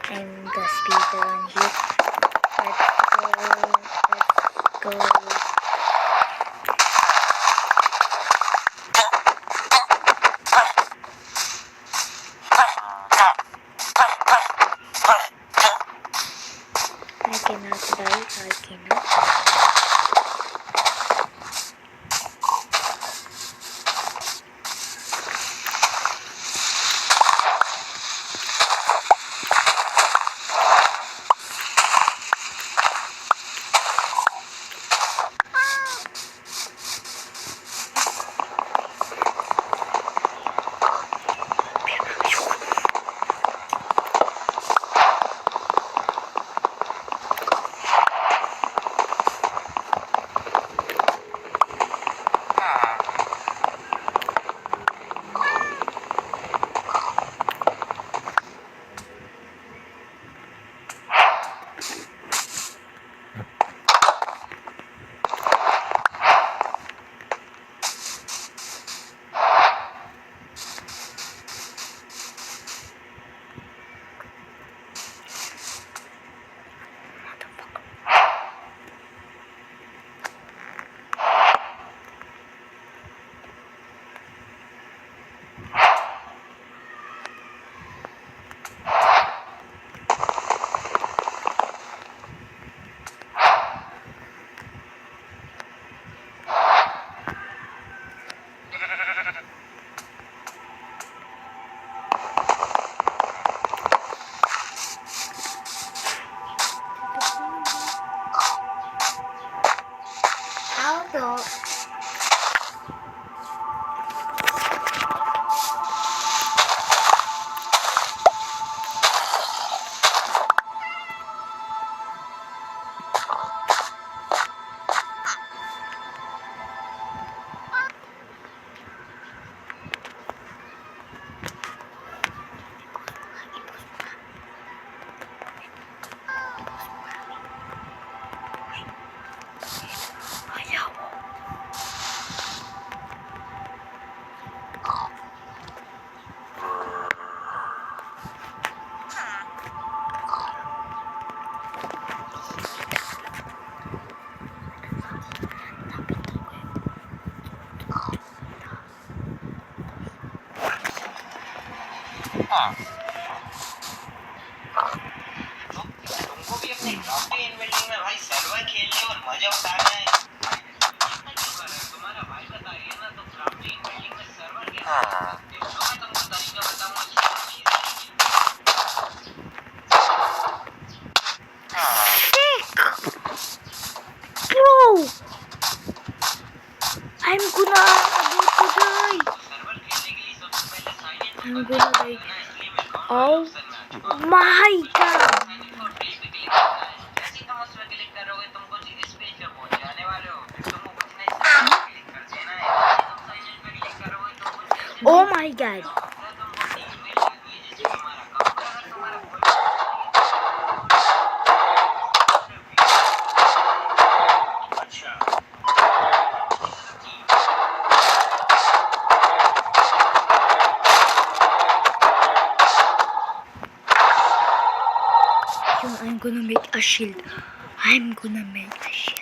I'm the speaker on here. Let's go. I cannot die. I cannot. Auto. तुमको भी अपने blockchain building में भाई सर्वर खेलने और मजा उठाना है। तुम्हारा भाई बताइए ना, तो ब्लॉकचेन बिल्डिंग में सर्वर कैसे करते हो? तो मैं तुमको तरीका बताऊंगा। Bro, I'm gonna die. Server खेलने के लिए सबसे पहले sign in I'm gonna die. इसलिए मैं Oh my god. जैसे तुम उस पर क्लिक करोगे तुमको इस पेज पे पहुंच जाने वाले हो। फिर तुमको कुछ नहीं, क्लिक कर देना है। तुम साइन इन पे क्लिक करोगे तो कुछ Oh my god. तुमको ईमेल आती है जिससे तुम्हारा अकाउंट अगर तुम्हारा कोई अच्छा I'm gonna make a shield. I'm gonna make a shield.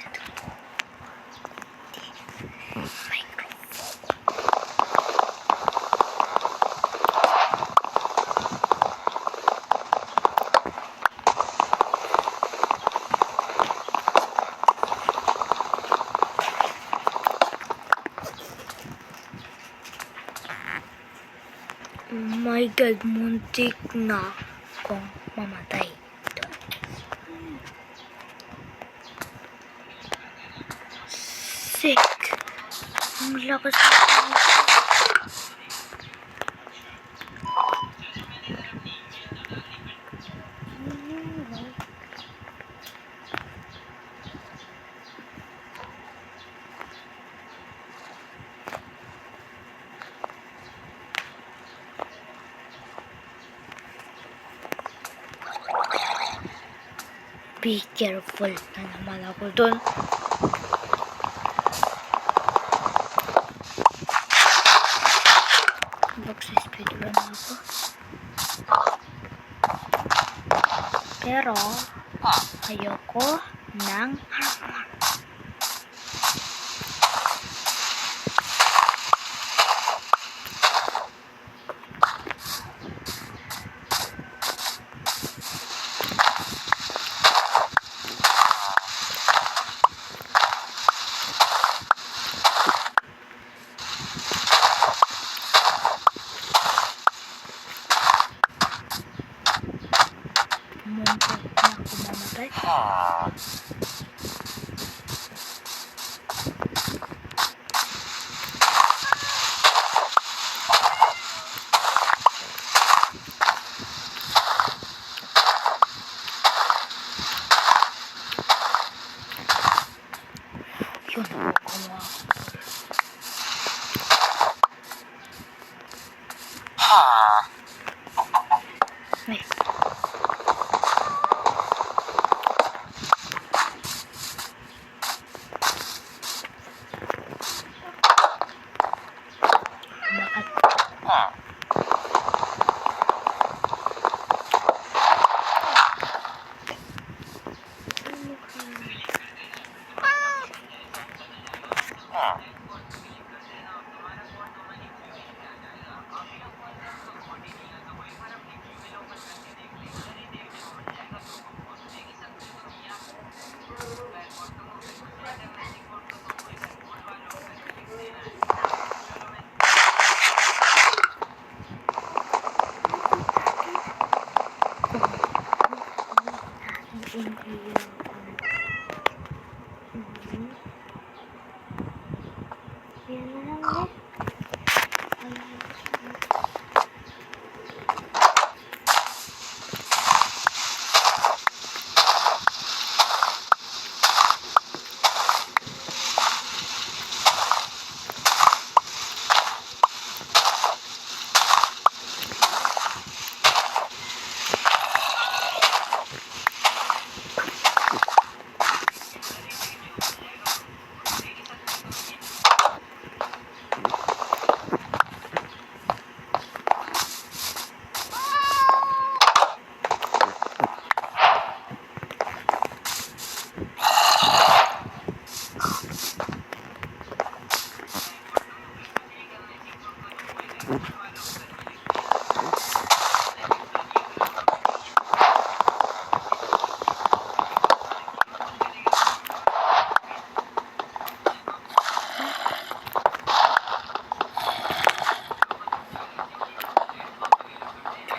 My god, muntik na akong mamatay. Sick. Ang lakas ng Be careful na naman ako dun. Mag-speedrun ako. Pero, ayoko ng hamon. Muntik na ako mamatay. Yun, kumawa ako. Ay. Bakit?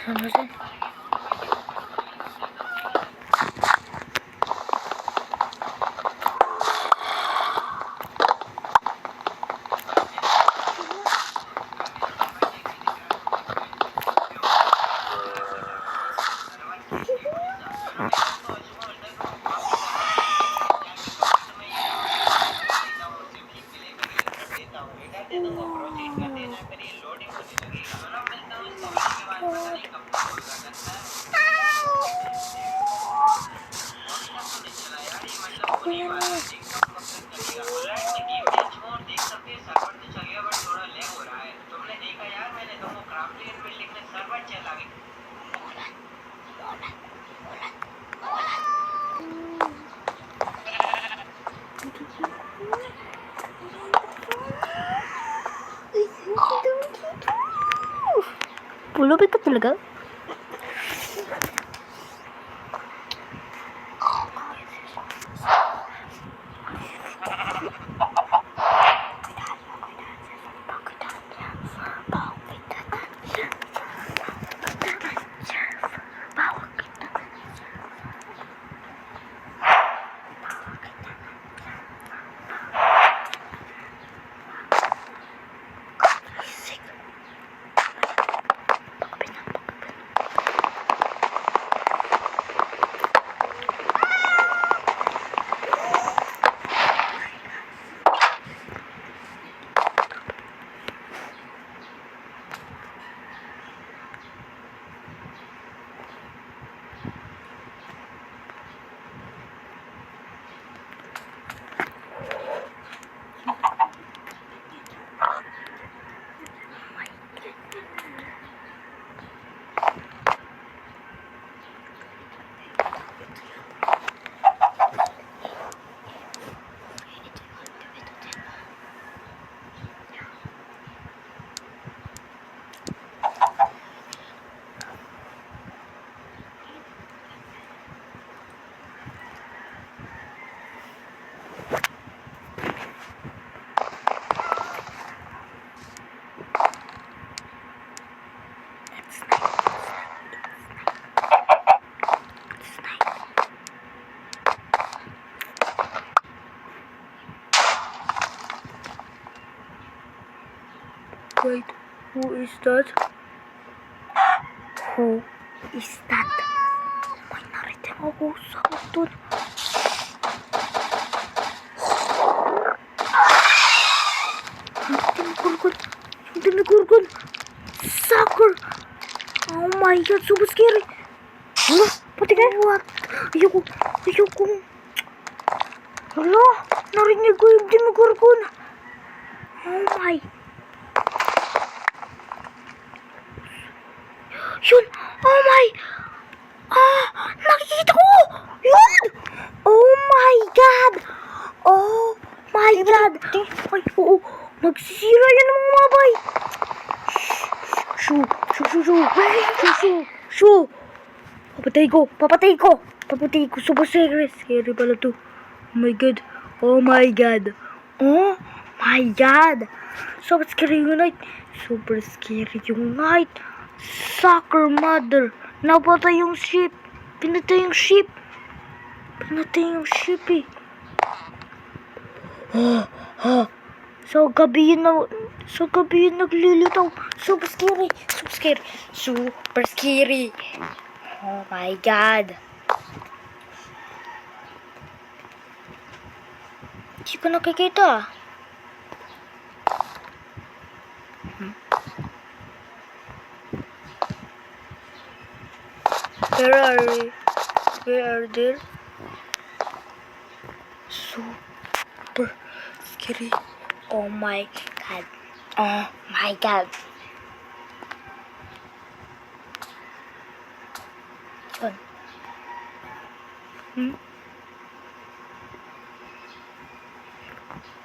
Ano sih? Pulubig ka talaga? is that? Who is that? May narinig ako sa doon. Yung Demogorgon. Sucker. Oh my god, super scary. Hala, pati ka? What? Ayoko. Hala, narinig ko yung Demogorgon. Oh my. Yun! Oh my! Nakikita ko! Yun! Oh my God! Oh my God! Ay, oo. Nagsisira yan ng mga mabay. Shoo! Papatay ko! Super scary. Scary pala to. Oh my God! Oh my God! Oh my God! Super scary yung night. Soccer mother. Napatay yung ship. Pinatay yung ship eh. Sa gabi yun naglilitaw. Super scary. Oh my God. Hindi ko nakikita. Where are they? Super scary. Oh my God. Yun.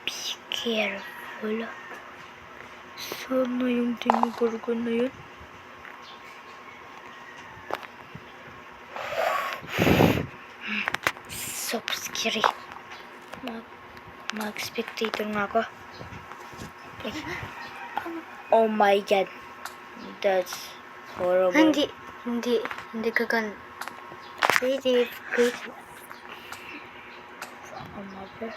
Be careful. Sana yung Demogorgon na yun. Super scary. Mag-spectator nga ako. Oh my God. That's horrible. Hindi ka gan. Hindi. Oh my God.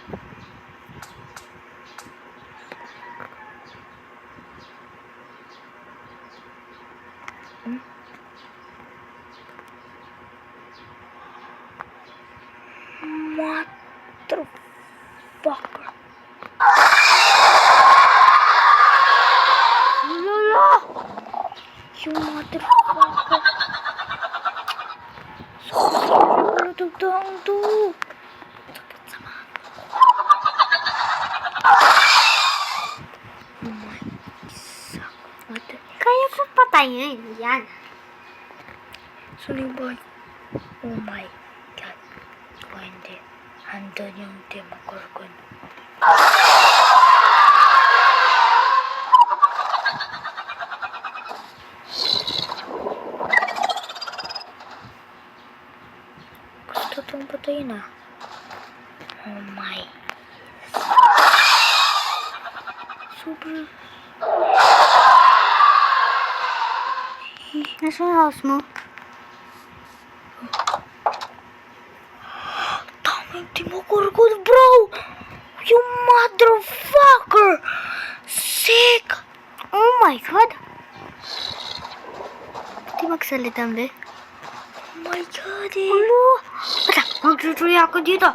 Motherfucker. Lala! Yung motherfucker. Pero tagdaang to. Sakit sa mga. Oh my. Mother. Kaya ko patayin. Yan. Saan yung boy? Oh my God. Oh, hindi. Andun yung Demogorgon. Gusto itong patayin ah. Oh my. Super. Nasa yung house mo? Daming Demogorgon, bro! You motherfucker! Sick! Oh my God! Di magsalita, be? Oh my God, eh. Ulo! Bata, magtutuloy ako dito.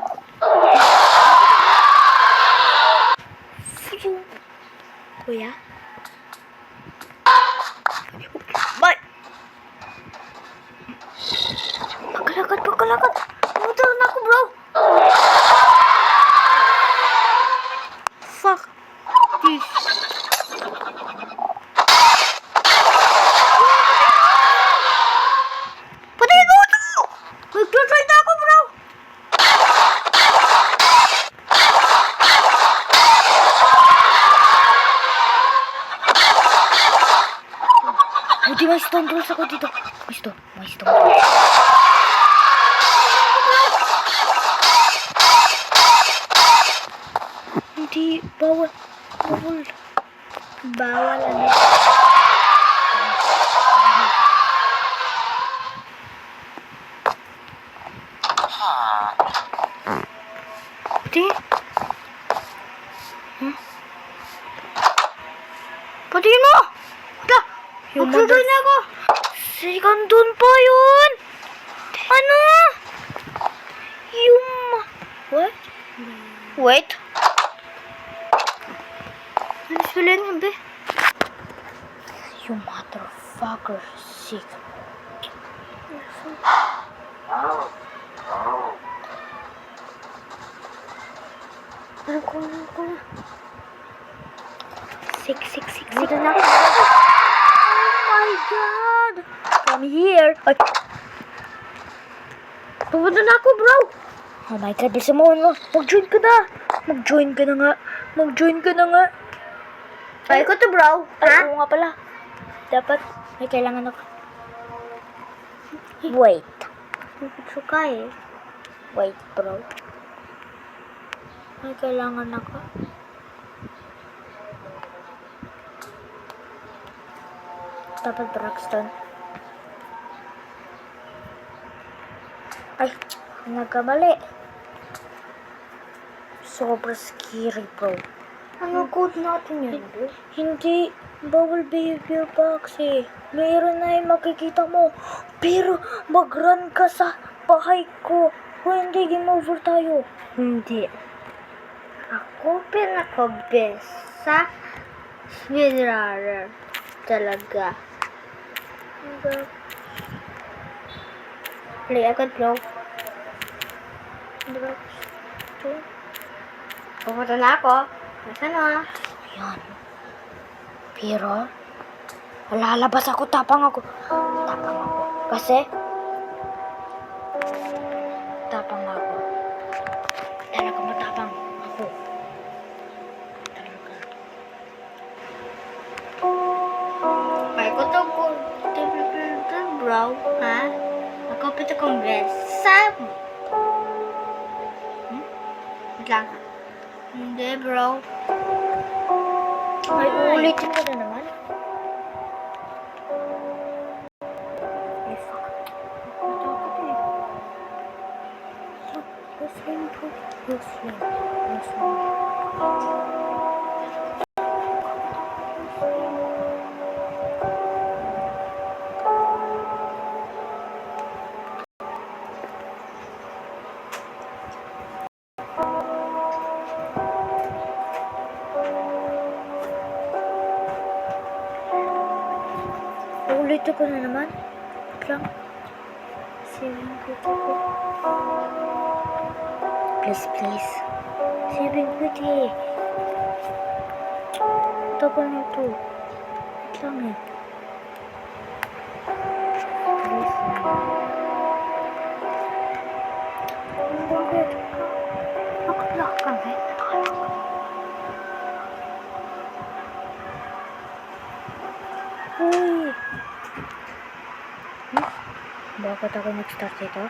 Kuya? Bye! Pagkalakad. Motor na ako, bro. Fuck this. Patayin mo ito! Magtutuloy na ako, bro. Buti may stone tools ako dito. May stone tools. Hindi, bawal ano. Pati? Patayin mo! Wala! Wait. Ano sila yun, be? You motherfucker, sick. Ano ko na. Sick. Dito na ako. Oh my God! Come here! Ay! Pupunta na ako, bro. Oh my God, bisa mo, no? Mag-join ka na! Mag-join ka na nga! Ay, ko to, bro. Ay, Ha? oo nga pala. Dapat, may kailangan ako. Wait. Suka eh. Wait, bro. May kailangan ako. Dapat Braxton. Ay, nagkamali. Sobrang scary, bro. Ano code natin yun, bro? Hindi, bawal behavior box eh. Mayroon na yung makikita mo. Pero, mag-run ka sa bahay ko. Kung hindi, game over tayo. Hindi. Ako pinaka-best sa speedrunner. Talaga. Play agad, bro. Pupunta na ako. Nasaan na? Yan. Pero, lalabas ako, tapang ako. Kasi, tapang ako. Talaga matapang ako. Talaga. Ay, ko to ko. Bro, ha? Ako pinaka-best sa... Wait lang. Hindi, bro. Ay, uulitin ko na naman. Ay, fuck. Natakot eh. So, let's swim, bro. Let's swim. Uulitin ko na naman. Wait lang. Saving ko ito. Please. Saving ko ito eh. Tagal na ito. Wait lang eh. Please na. Bakit? Bakit lang kami? Uy! Bakit ako nag-start dito?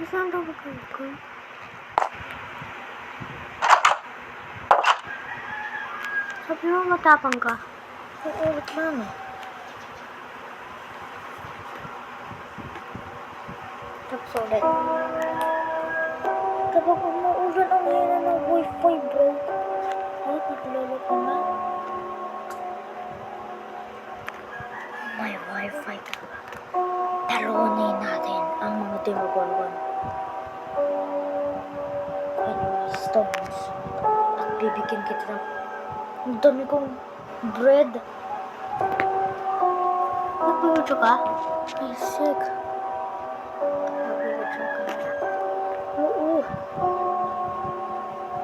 Saan daw ba ko? Sabi mo matapang ka. Oo, wait lang eh. Tapos ulit. Kapag umuulan ang hina ng wifi, bro. Ay, naglala ko na. May wifi talaga. Talunin natin ang mga Demogorgon. And stones. At bibigyan kita ng ang dami kong bread. Nag-video ka? Ay, sick. Nag-video ka na. Oo.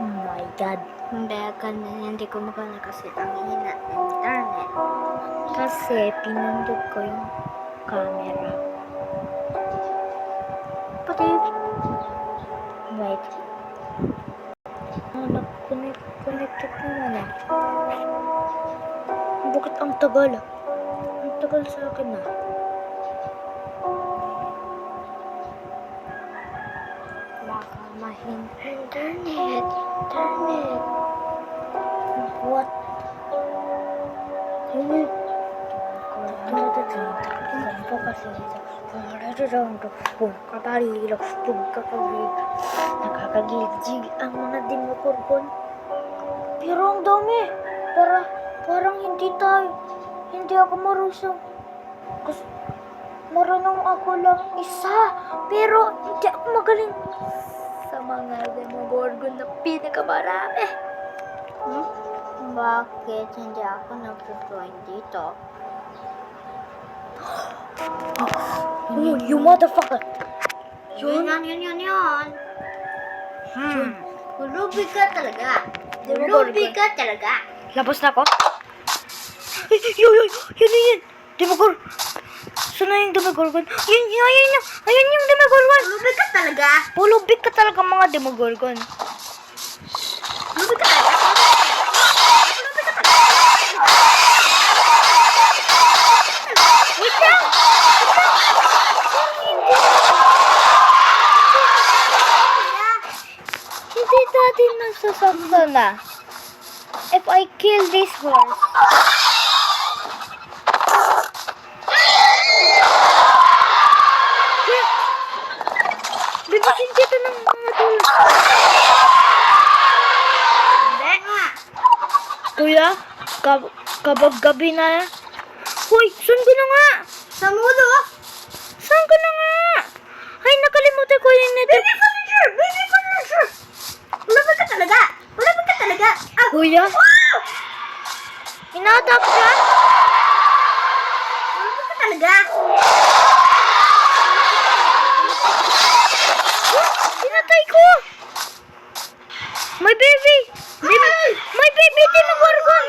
Oh my God. Hindi ko magana kasi ang hina ng internet. Kasi pinindot ko yung camera. Pati, Wait. Nag-connected naman eh. Bakit ang tagal? Ang tagal sa akin ah. baka mahin. Internet. What? Yun eh. Ganito kasi ito. Nakakagilid ang mga Demogorgon. Pero ang dami. Parang hindi ako marusang. Kasi marunong ako lang isa. Pero hindi ako magaling sa sa mga Demogorgon na pinakamarami. Bakit hindi ako nag-join dito? Oh, you motherfucker! Yun. Ulubi ka talaga. Ulubi ka talaga. Labas na ako? Ay, yun na yan! Demogorgon! Saan na yung Demogorgon? Ayan yung Demogorgon! Ulubi ka talaga. Pulubik ka talaga mga Demogorgon. Ulubi ka talaga. Wait lang! Hindi natin nasasaktan na. If I kill this horse, bibisin kita ng mga tulad. Hindi nga. Kuya, kapag gabi na. Hoy, saan ka na nga? Sa mulo. Saan ka na nga? Ay, nakalimutan ko yung net. Baby furniture. Ulubi ka talaga. Ulubi ka talaga. Ah. Kuya, Wow! inatak siya? Ulubi ka talaga. Pinatay ko! My baby! My baby, Demogorgon!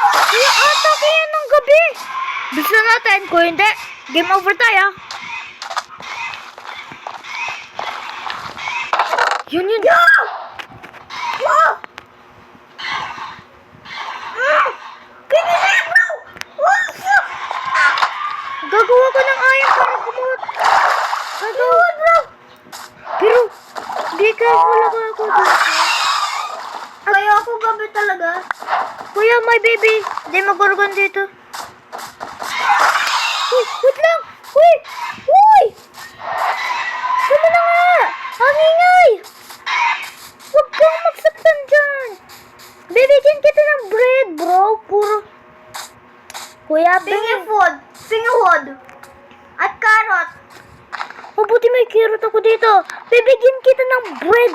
Kuya, atake yan ng gabi! Bisa natin, kung hindi, game over tayo. Yun. Wow! Bibisin bro! Wow! Gagawa ko ng iron para kumot. Gagawa, bro. Pero, di ka wala ko ako dito. Kaya ako gabi talaga. Kuya, my baby, Demogorgon dito. Uy, wait lang! Uy! Tama na nga! Ang ingay! Huwag kang magsaktan dyan! Bibigyan kita ng bread, bro. Puro... Kuya, Fingerwood. At carrot. mabuti may carrot ako dito. Bibigyan kita ng bread.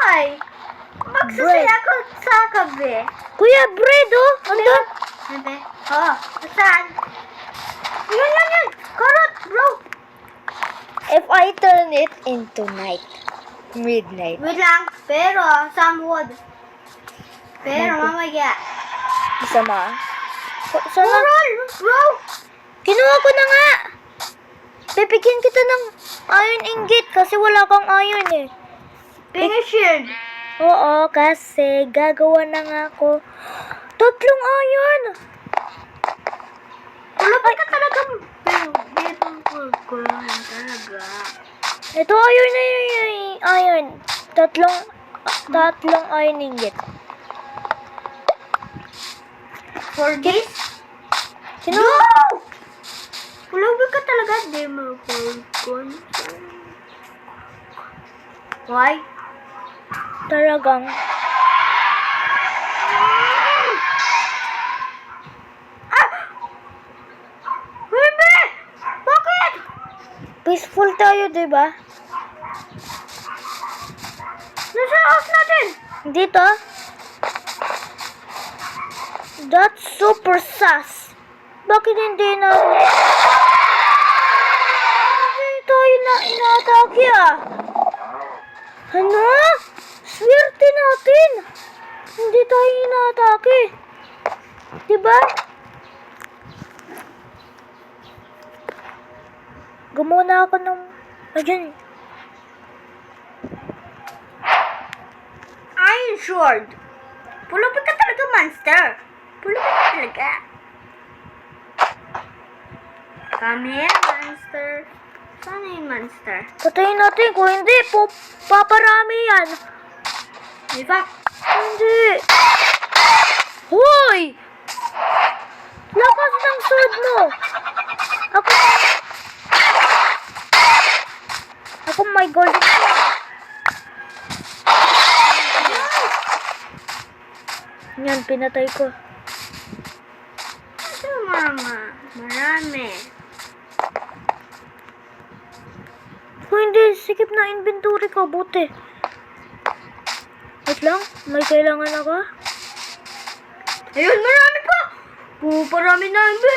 Ay. Magsasaya ako sa gabi. Kuya, bread, oh! Andun! Bebe? Oo. Saan? Yan. Carrot, bro. If I turn it into night, midnight. Wait lang. Pero, some wood. Pero, mamaya. Isa ma. Sana, Coral, bro. kinuha ko na nga. Bibigyan kita ng iron ingot kasi wala kang iron eh. Finished. Oo, kasi gagawa na nga ako. 3 iron. Wala ka talaga. Pero, dito ko lang talaga. Ito iron na yun. Iron. 3 iron ingot. For this? Kinuha. Wala ka talaga. Demogorgon. Why? Talagang. Bebe! Bakit? Peaceful tayo, diba? Nasa house natin. Dito? That's super sus. Bakit hindi na... Hindi tayo na inaatake ah. Ano? Swerte natin. Hindi tayo inaatake. Diba? Gumawa na ako ng... Ayun. Iron Sword. Pulubi ka talaga, monster. Pulubi ka talaga. Come here, monster. Saan na yung monster? Patayin natin. Kung hindi, paparami yan. Di ba? Hindi. Hoy! Lakas ng sword mo. Ako my golden sword. Yan, pinatay ko. Ito, mama. Marami. Kung hindi, sikip na inventory ko, buti. Wait lang, may kailangan ako. Ayun, marami pa! Parami na, be.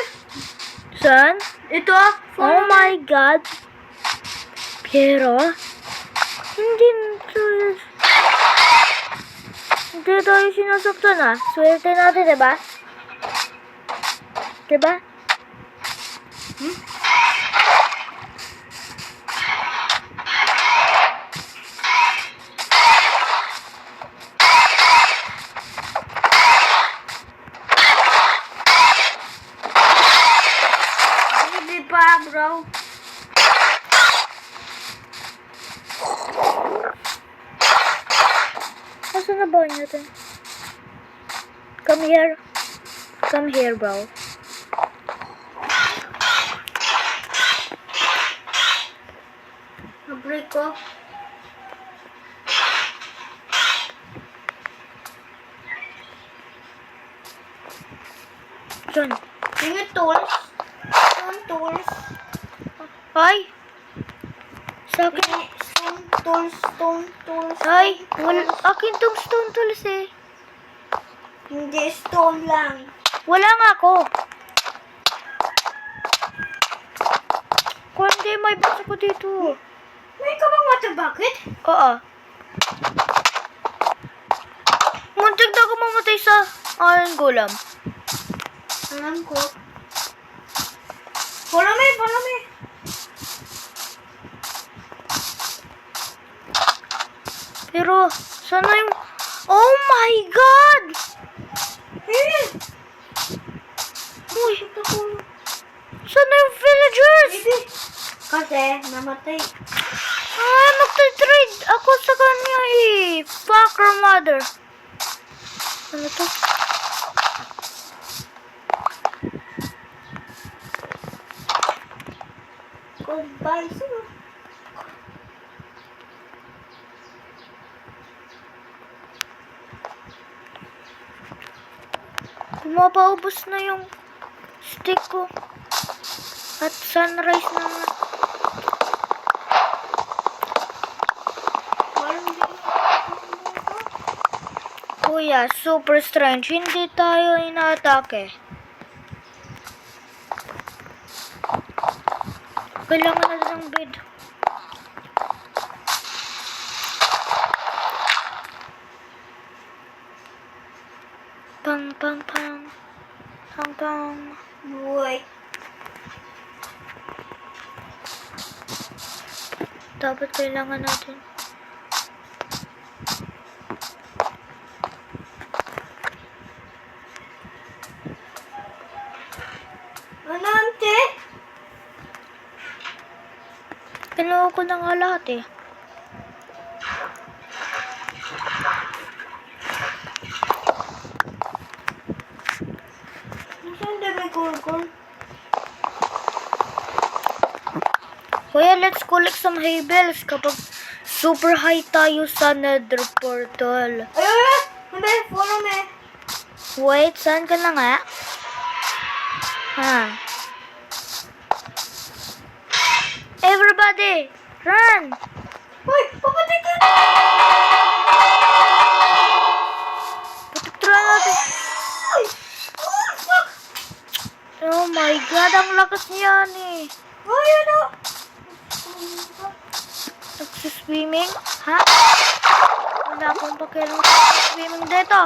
Saan? Ito ah. Oh my God. Pero, hindi tayo sinasaktan ah. Swerte natin, diba? Diba? Hindi pa, bro. Nasaan na ba natin? Come here. Come here, bro. Nabreak ko. Saan? Yung tools. Stone tools. Ay! Sa akin. Stone tools. Ay! Akin tong stone tools eh. Hindi, stone lang. Wala nga ako. Kung hindi, may basa ko dito. May ka bang water bucket? Oo. Muntik na ako mamatay sa iron golem. Alam ko. Follow me, follow me. Pero, sana yung... Oh my God! Hey! Uy! Sana yung villagers? Baby. Kasi, namatay. Ah, magta-trade ako sa kanya eh. Fucker mother. Ano to? Goodbye, sir. Pumapaubos na yung stick ko. At sunrise na nga. Kuya, super strange. Hindi tayo inaatake. Kailangan natin ng bed. Pang, pang, pang. Pang, pang. Wait. Dapat kailangan natin. Ano, ante? Kinuha ko na nga lahat eh. Nasaan na may gulgol? Kuya, let's collect some hay bales kapag super high tayo sa nether portal. Ayun! Mabe, follow me. Wait, saan ka na nga? Ha? Everybody, run! Hoy, papatay ka! Patikturan natin. Ay! Oh, fuck! Oh my God, ang lakas niyan eh. Ay, ano? Nagsiswimming? Ha? Wala akong pakialam sa swimming dito.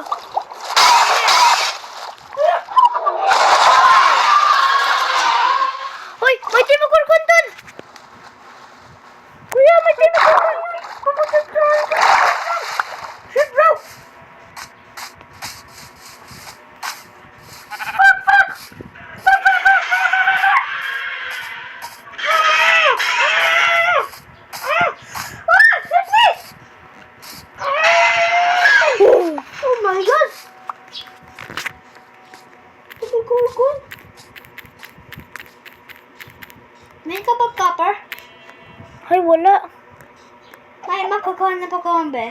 Hoy! May timagurkon dun! Kuya, may timagurkon! Shit, bro! Oh my God! Gulgol. May ka ba copper? Ay, wala. May makakawan na pagkawan ba?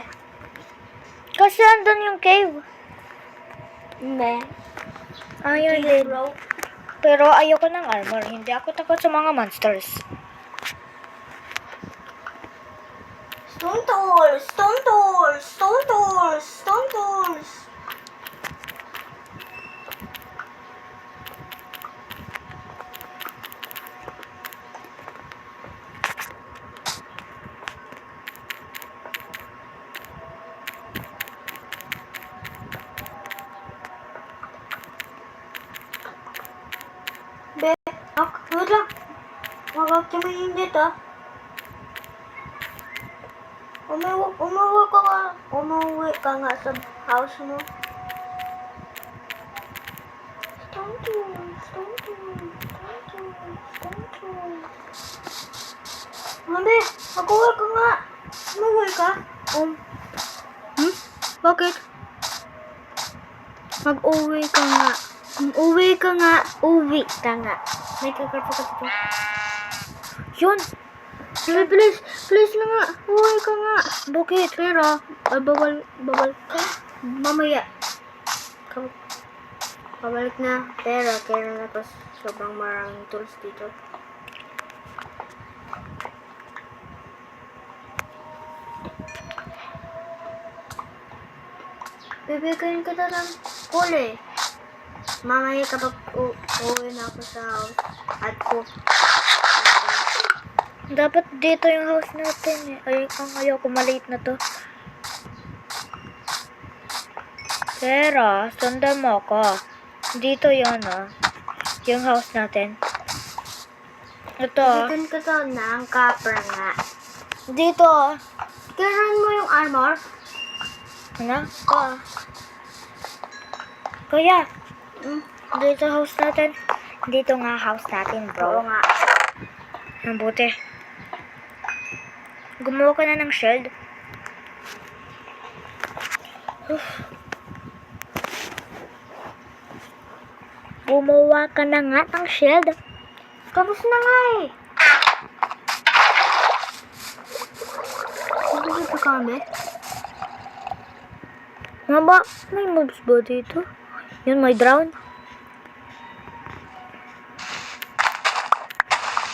Kasi andun yung cave. Hindi. Ayun din. Bro. Pero ayoko ng armor. Hindi ako takot sa mga monsters. Stone tools! Stone tools! Stone tools! Stone tools! Be, wait lang. Mag-activate dito. Umuwi ka nga sa house mo. Stone tools, stone tools, stone tools, stone tools. Mami, mag-uwi ka nga. Umuwi ka? Bakit? Mag-uwi ka nga. Uwi ka nga. Uwi ka nga. May kakarpa ka dito. Yun! Please, please na nga. Uwi ka nga. Bakit? Pero, babal ka. Mamaya. Pabalik na. Pero, kaya na pa sobrang maraming tools dito. Bibigyan kita ng huli. Mamaya kapag uwi na ako sa house at ko. Dapat dito yung house natin eh. Ay, ang ayoko, maliit na to. Pero, sundan mo ako. Dito yun, yung house natin. Ito. Bibigyan kita ng copper nga. Dito. Kailan mo yung armor? Ano? Kuya. Dito house natin. Dito nga house natin, bro. Oo nga. Ang buti. Gumawa ka na ng shield. Gumawa ka na nga ng shield. Tapos na nga eh. Hindi pa kami. Nga ba? May mobs ba dito? Yun, may drown.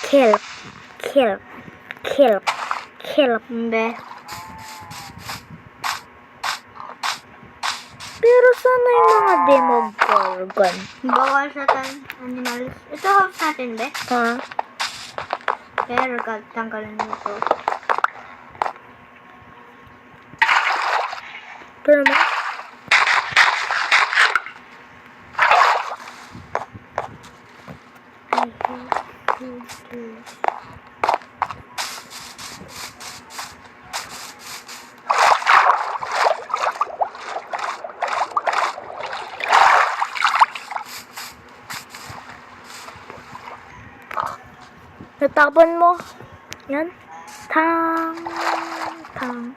Kill. Kill. Kill. Kill. Hindi. Pero sana yung mga Demogorgon? Bawal sa animals. Ito house natin, be. Pero tanggalan nito. Pero mo? Natapon mo. Yan. Tang. Tang.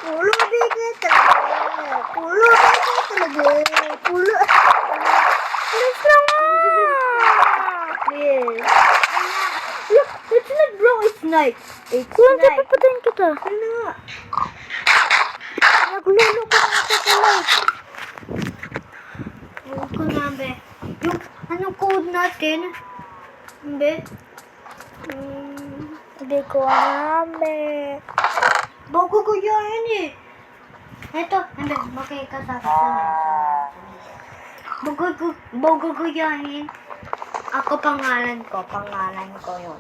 Pulo bigat talaga. Pulo bigat talaga. Pulo. Please lang nga. Yes. Look, it's not bro, it's night. It's Kulang night. papatayin kita. Ano nga? Naglulu ka na sa kulay. Ewan ko na, be. Yung, anong code natin? Be? Hindi ko alam eh. Bago ko yan eh. Ito, be, makikasama sa Bago ko yan. Ako pangalan ko yun.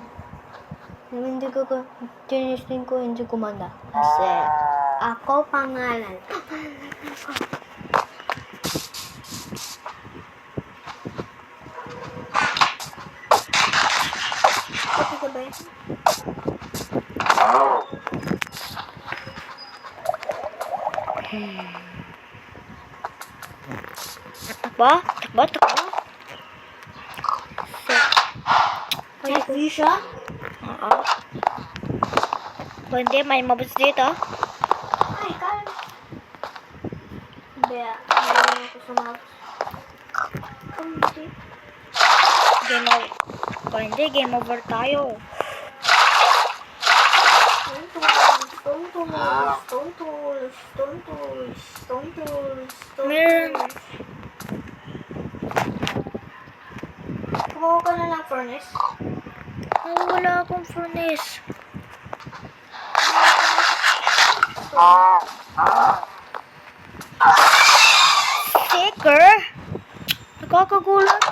Hindi ko tinistin ko, hindi kumanda. Kasi, ako pangalan. Kasi ka ba yun? Takbo. May fish siya? Oo. Kung hindi, may mabos dito. Ay, kaya. Hindi, ayaw ko sa mga. Hindi. Game over. Kung hindi, game over tayo. Stone tools. Meron. Kumuha ka na ng furnace. Wala akong furnace. Sticker? Nakakagulat.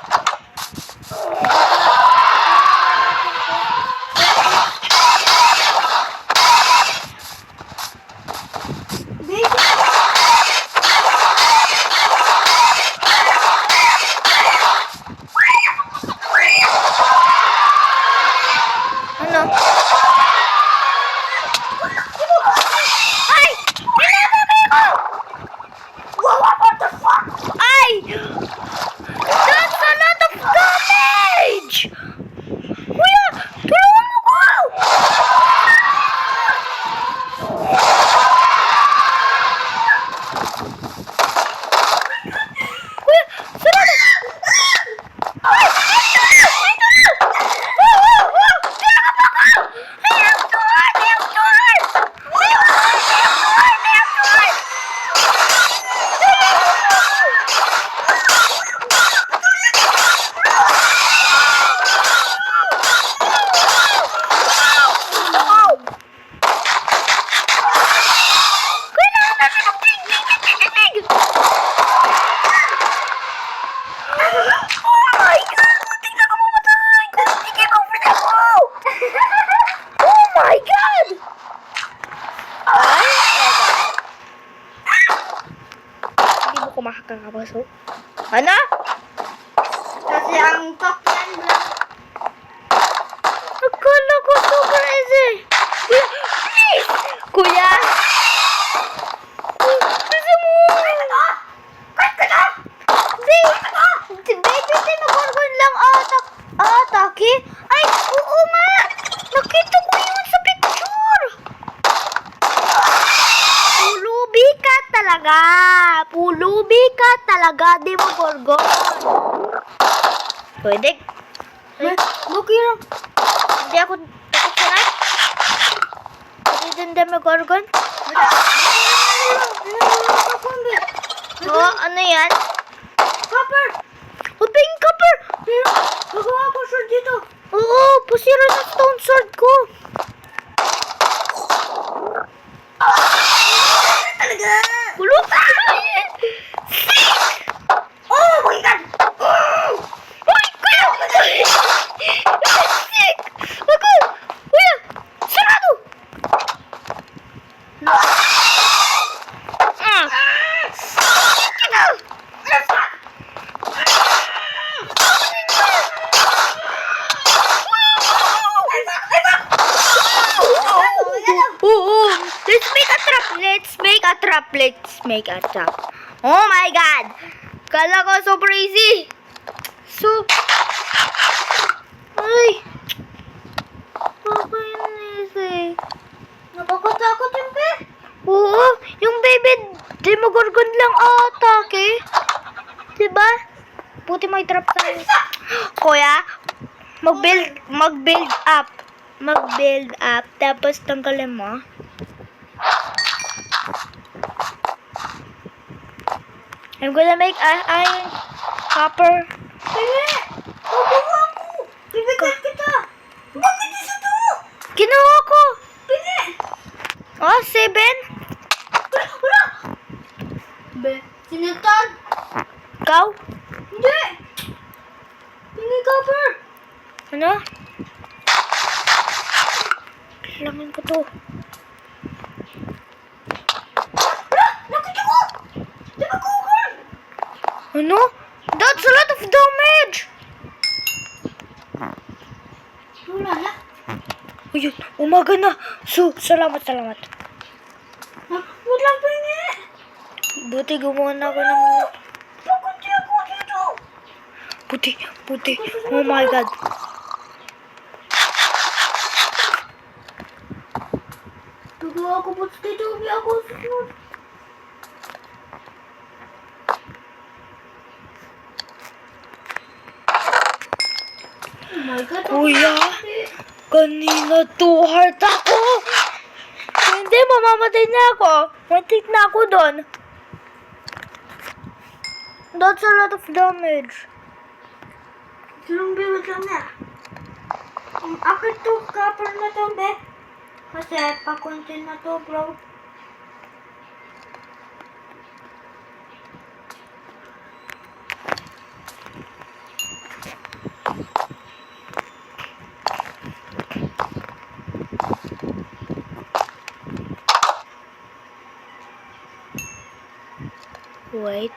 Ano? Ay! Pinapagay ko! What the fuck? Ay! That's a lot of damage! Kuya! Tulungan mo ko! Kuya! Sarado! Ay! Makakapasok. Ano? Kasi ang top yan lang. Akala ko super easy. Kuya, please! Kuya! Gusto mo? Cut ka na! Baby, tinagorgon lang atake. Ay, oo nga! Nakita ko yun sa picture! Pulubi ka talaga! Pulubi ka talaga, di mo gorgon. Pwede. Buki lang. Hindi ako sanay. Pwede din mo gorgon. Oo, ano yan? Copper! O, pink copper! Magawa ko sword dito. Oo, pusira na stone sword ko. Talaga! Ulo! Oh my God! Uy, kuya! Sick! Ako! Kuya! Sarado! Kita! Oo! Let's make a trap! Let's make a trap! Let's make a trap! Oh my God! Kala ko super easy! So... Ay! Bakit easy? Nakakatakot yung be. Oo! Yung baby Demogorgon lang atake! Diba? Buti may trap tayo. Kuya, mag-build up. Mag-build up. Tapos tanggalin mo. I'm gonna make iron copper. Sige! Magawa ko! Bibigyan kita! Bakit isa to? Ginawa ko! Pili! Oh, 7? Wala! Be, sinuntan! Ikaw? Hindi! Pili copper! Ano? Kailangan ko to. Wala! Nakita ko! Di ba kukul? Ano? That's a lot of damage! Wala na. Ayun, umaga na. Salamat. Wala lang pili! Buti gumawa na ako ng... Bakit di ako dito? Buti. Oh my God. Nagawa ko po dito. Hindi ako susunod. Oh my God. Kuya, kanina 2 heart ako. Hindi, mamamatay na ako. Matik na ako doon. That's a lot of damage. Tulong be, wait lang na. Akit to, kapal na to, be. Kasi, pa-content na to, bro. Wait.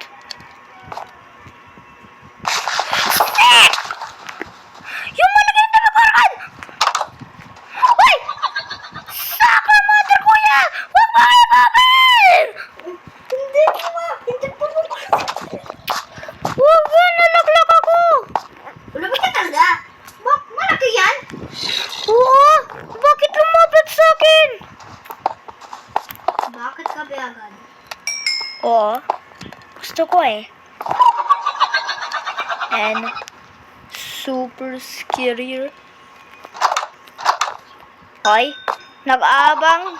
Yung malagay na nakaraan! Uy! Saka mother kuya! Huwag mo kayo babin! Hindi po mo. Huwag mo, nalaglag ako! Wala ba ka talaga? Malaki yan? Oo! Bakit lumapit sa akin? Bakit ka ba agad? Oo. Gusto ko eh. And super scary. Hoy, nag-aabang.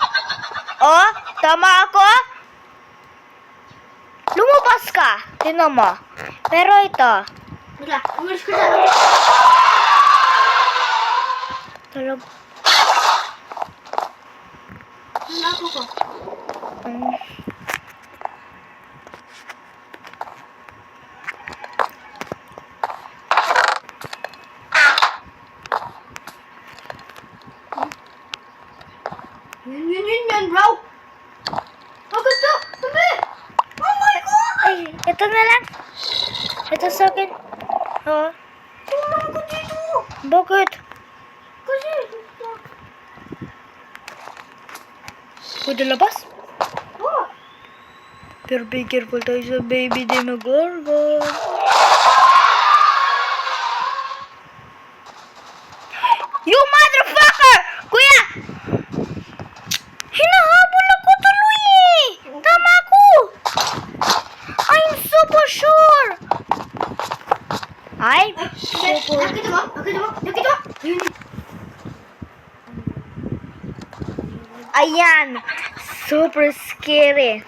Oh, tama ako. Lumabas ka. Tingnan mo. Pero ito. Wala, umalis ka dyan. Talag... Wala ako ko. Yun, bro. Bakit to? Sabi! Oh my God! Ay, ito na lang. Ito sa akin. Oo. Tulungan ko dito. Bakit? Kasi, Pwede labas? oh. Pero be careful tayo sa baby Demogorgon. You motherfucker! Kuya! Hinahabol ako tuloy eh! Tama ako! I'm super sure! Ay, super... Nakita mo? Yun. Ayan! Super scary.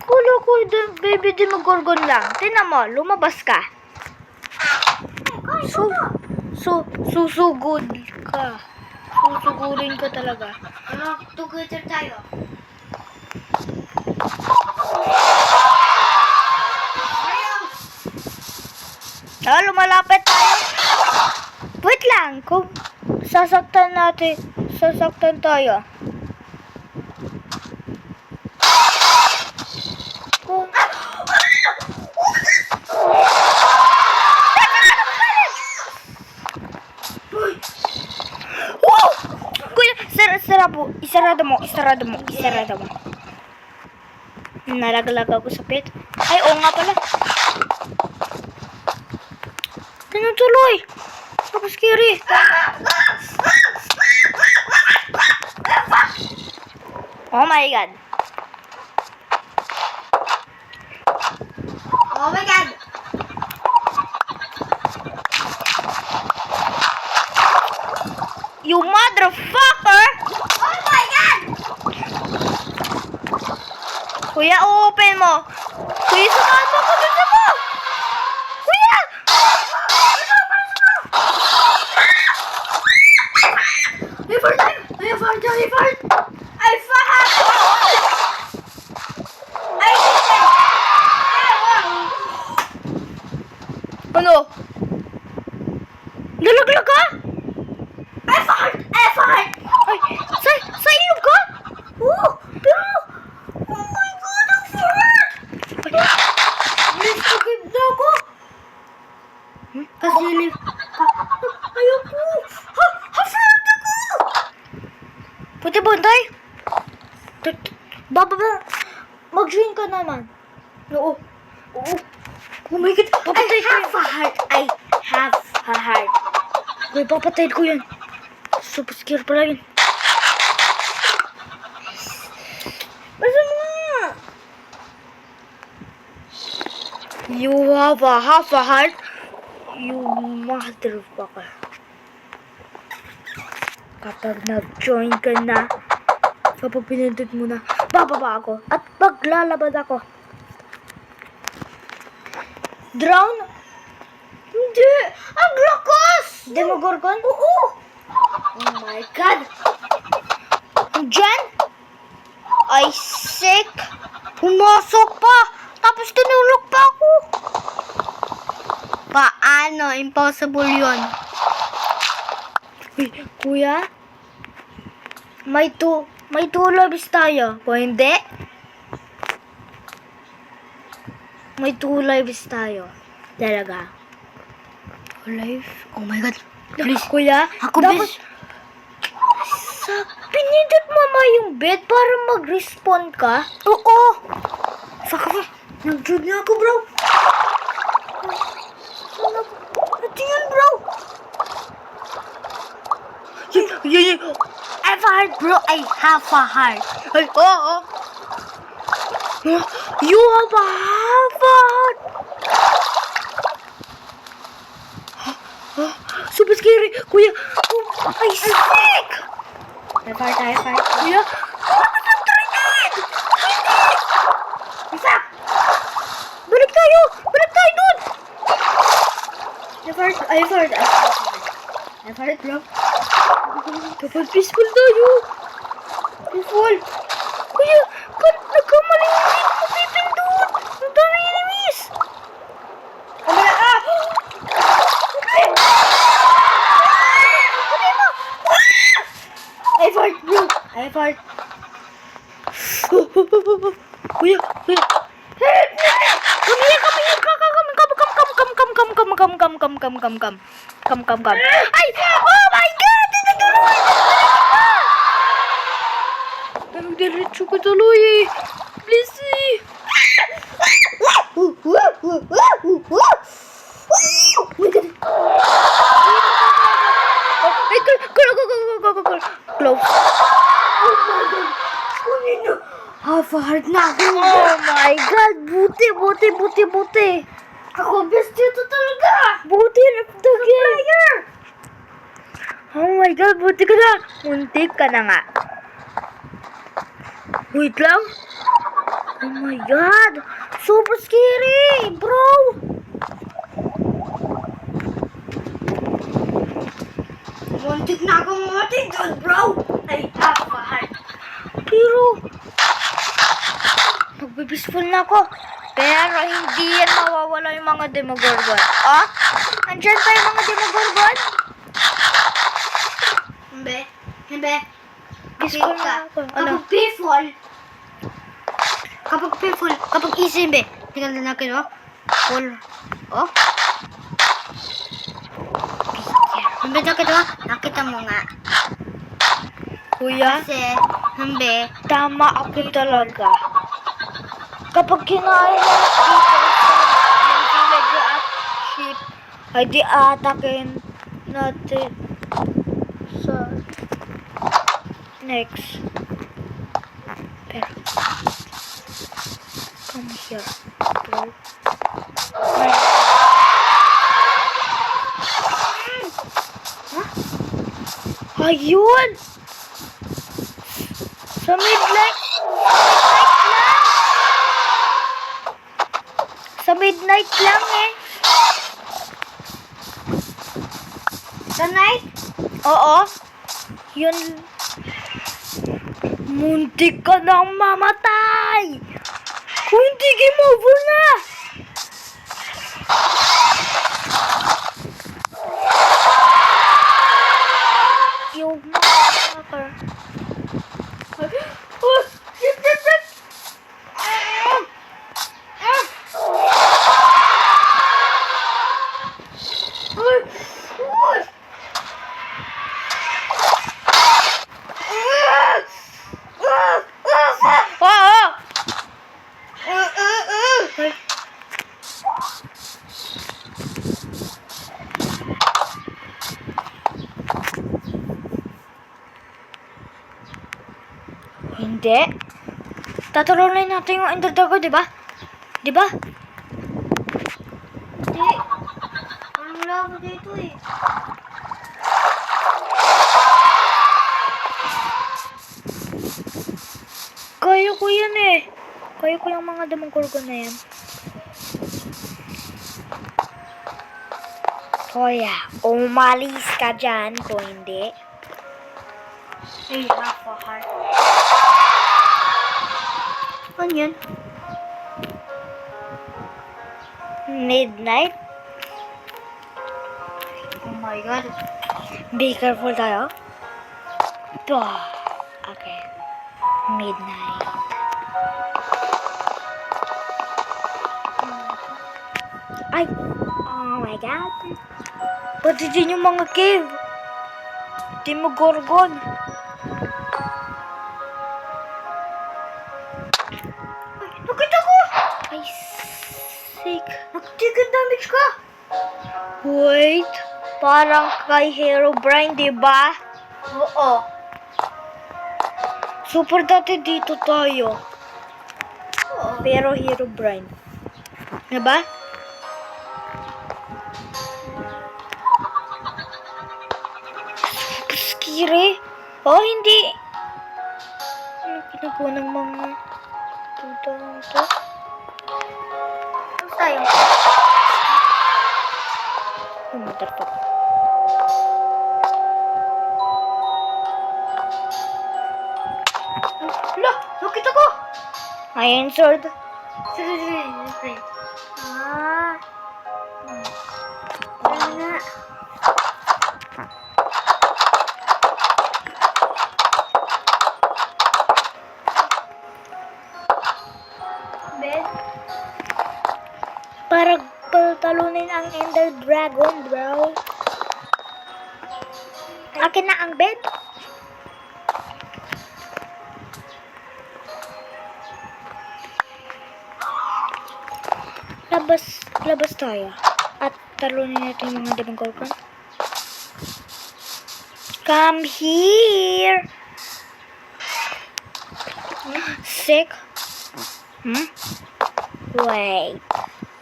Kulo ko, baby Demogorgon lang. Tingnan mo, lumabas ka. Susugod ka. Susugudin ka talaga. Ano, together tayo. Lumalapit tayo. Wait lang, kung sasaktan tayo. Kung... Wow! Kuya, isarado mo. Nalaglag ako sa pit. Ay, oo nga pala. Ganun tuloy. Super scary. Oh my God. Oh my God! You motherfucker! Oh my God! Kuya, open mo. Kuya, samahan mo ako dito mo. Kuya! I fart! I fart! I Ano? Nalaglag ka? fart! Ay, sa ilog ka? Oo, pero... Oh my God, ang fart! Ay, sakit na ako. Kasi ayoko! Ha-fart ako! Pwede bantay? Baba. Mag-join ka naman. Oo. Oh my God, papatay ko yan. I have a heart. Uy, papatayin ko yan. Super scare pala yun. Basta mo nga! You have a half a heart? You motherfucker. Kapag nag-join ka na, kapag pinindot mo na, bababa ako at maglalabad ako. Drown? Hindi! Ang lakas! Demogorgon? Oo! Oh my God! Diyan? Isaac! Pumasok pa! Tapos tinulog pa ako! Paano? Impossible yun. Uy, kuya? May two lives tayo. Kung hindi, may 2 lives tayo. Talaga. 2 lives? Oh my God. Please, kuya. Ako, dapat bis. pinindot mo yung bed para mag-respawn ka. Oo! Saka ba? Nag-jude na ako, bro. Ito yun, bro. I have a heart, bro. I have a heart. Ay, oo. You have a heart. Super scary. Kuya. Oh, ay, sick. I have Kuya. Bakit ang trinid? Isa! Balik tayo. Balik tayo dun. I have a heart, bro. Kapag peaceful tayo. Peaceful. Kuya, nagkamali yung hindi mo pipindot. Ang dami enemies. Kamala ka! I have a heart, bro. I have a heart. Kuya, kuya. Help me! Come here, come here. Come. Ay! Oh my God! Tinatuluyan ka! Nagdiretso ko tuloy eh. Please eh. Ay, go. Close. Half a heart na ako. Oh my God! Buti. Ako, best dito talaga. Buti na the game. Oh my God, buti ka na. Muntik ka na nga. Wait lang. Oh my God. Super scary, bro. Muntik na ako mamatay doon, bro. I have a heart. Pero, magbe-peaceful na ako. Pero hindi yan mawawala yung mga Demogorgon. Ah? Andyan pa yung mga Demogorgon? Hindi. Peaceful na ako. Ano? Kapag peaceful, kapag easy, hindi. Tingnan na natin, oh. Full. Oh. Hindi nakita, oh. Nakita mo nga. Kuya, Kasi, hindi. tama ako talaga. Kapag kinain ng yung village at sheep, ay di atakin natin sa next. Pero, come here, bro. Ayun! Sa midnight lang eh. Sa night? Oo. Yun. Muntik ka nang mamatay. Kung hindi, game over na. You motherfucker. Oh, shit. Hindi. Tatalunan natin yung Ender Dragon, di ba? Di ba? Hindi. Parang wala ako dito eh. Kaya ko yan eh. Kaya ko yung mga Demogorgon na yan. Kuya, umalis ka dyan kung hindi. Ay, half a heart. Ano yan? Midnight. Oh my god. Be careful tayo. Okay. Midnight. Ay! Oh my god. Pati din yung mga cave. Demogorgon. Ay, nakita ko! Ay, sick. Nakatigan damage ka! Wait. Parang kay Herobrine, diba? Oo. Super dati dito tayo. Oo. Pero Herobrine. Diba? Scary. Oh, hindi. Ano ginagawa ng mga tutang to? Tapos tayo. Oh, motherfucker. Hala! Nakita ko! Iron Sword. Sige, sige. Sige. Ah. Wala nga. Bed? Para patalunin ang Ender Dragon, bro. Akin na ang bed. Labas tayo. At talunin natin yung mga Demogorgon. Come here! Sick? Wait.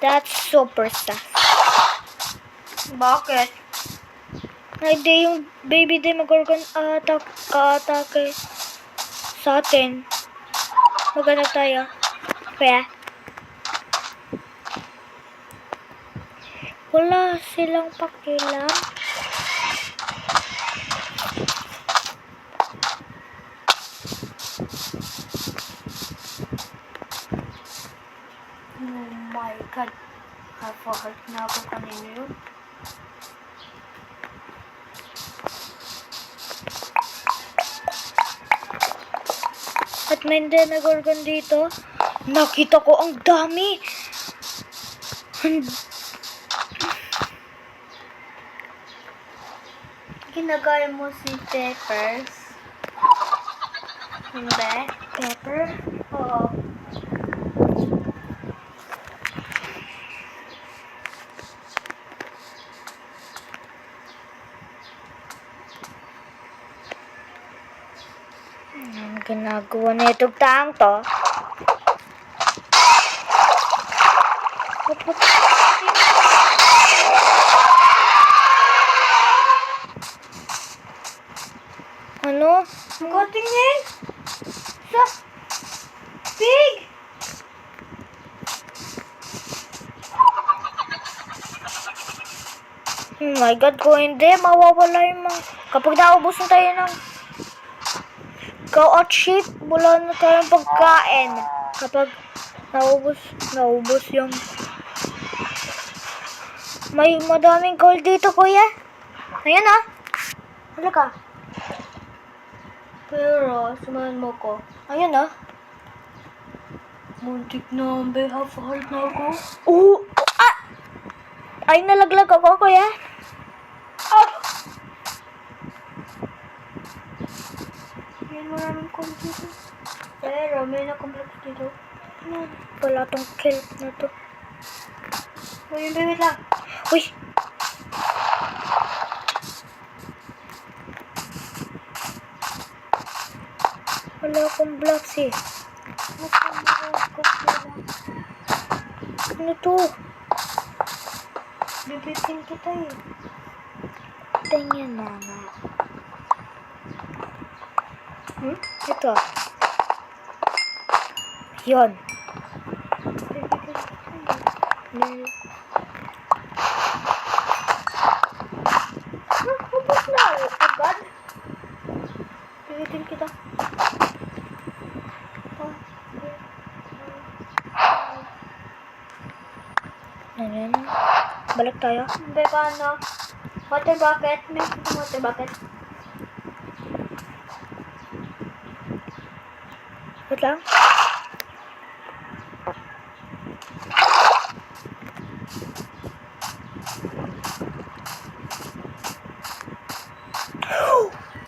That's super sus. Bakit? Hindi yung baby Demogorgon atake sa atin. Maganda tayo. Kaya, wala silang pakialam. Oh my god. Half a heart na ako kanina yun. At may Demogorgon dito. Nakita ko ang dami. Ginagaya mo si Peppers. Hindi? Pepper. Oo. Ang ginagawa na itong taang to. Ano? Katingin! Sa pig! Oh my god, kung hindi, mawawala yung mga... Kapag naubos na tayo ng cow at sheep, wala na tayong pagkain. Kapag naubos yung... May madaming gold dito, kuya. Ayan ah. Halika. Pero, sumahan mo ko. Ayan ah. Muntik na, be. Half a heart na ako. Oo. Ah! Ay, nalaglag ako, kuya. Ah! Yan, maraming computer. Pero, may na-complete dito. Ano? Wala tong kill na to. Uy, wait lang. Uy! Wala akong blocks eh. Ano to? Bibitin kita eh. Tingnan na nga. Ito. Yun. Bibitin kita eh. kill kita. Ano? Balik tayo. Hindi, paano? Water bucket. May water bucket. Wait lang.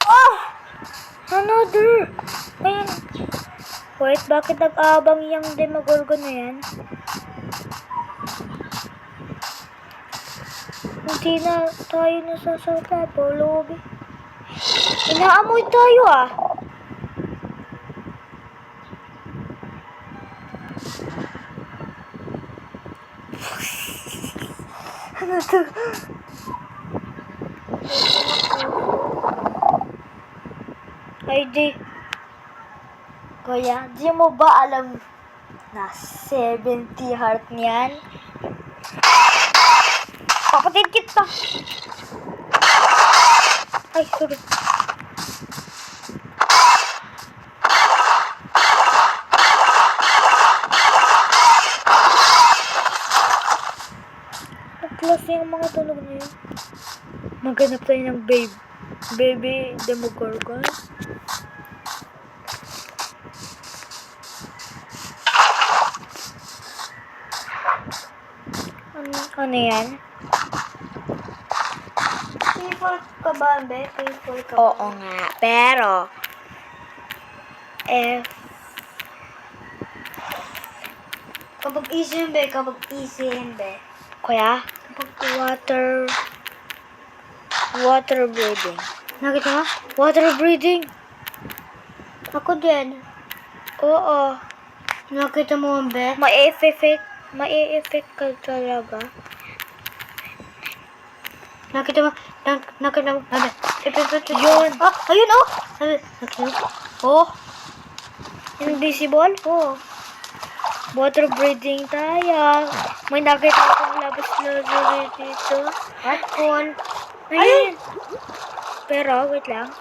Oh! Another! Ayan. Wait, bakit nag-aabang yung Demogorgon na yan? Hindi na tayo nasasalta po, lobby. Inaamoy tayo ah. Ano to? Ay di. Kuya, di mo ba alam na 70 heart niyan? Papatid kita. Ay, sorry. Nag-close yung mga tunog na yun. Maghanap tayo ng baby Demogorgon. Ano yan? People ka ba, Be? People ka ba? Oo nga, pero Kapag easy yun, Be. Kapag easy yun, Be. kuya, water breathing. Nakita mo? Water breathing? Ako din. Oo. Nakita mo, Be? Mai-effect ka talaga. Nakita mo? Nakita mo? Be? Yun. Ah, ayun, oh! Nakita mo? Oh! Invisible? Oh! Water breathing tayo. May nakita akong labas dito. At cool. Ayun. Pero, wait lang.